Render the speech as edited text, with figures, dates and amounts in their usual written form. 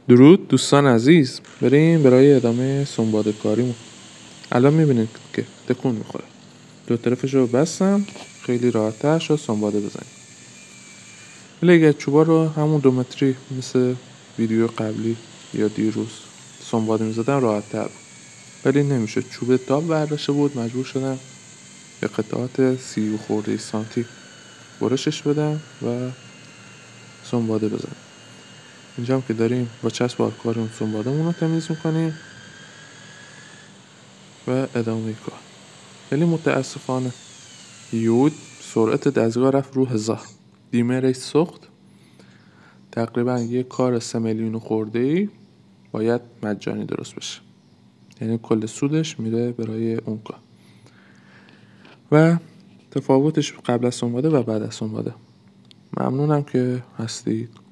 درود دوستان عزیز، بریم برای ادامه سنباده کاریمون. الان میبینید که تکون میخوره. دو طرفش رو بستم، خیلی راحت‌تر شد سنباده بزنیم. ولی اگه چوبا رو همون 2 متری مثل ویدیو قبلی یا دیروز سنباده میزدم راحت‌تر بود. ولی نمیشه، چوب داب برداشته بود، مجبور شدم به قطعات 30 خورده سانتی برشش بدم و سنباده بزنم. اینجا هم که داریم با چسب آرکارون سنباده‌مون رو تمیز میکنیم و ادامه کار. ولی متاسفانه یود سرعت دستگاه رفت رو 1000. دیمرش سوخت. تقریبا یه کار 3 میلیون خورده‌ای باید مجانی درست بشه، یعنی کل سودش میره برای اون کار. و تفاوتش قبل از سنباده و بعد از سنباده. ممنونم که هستید.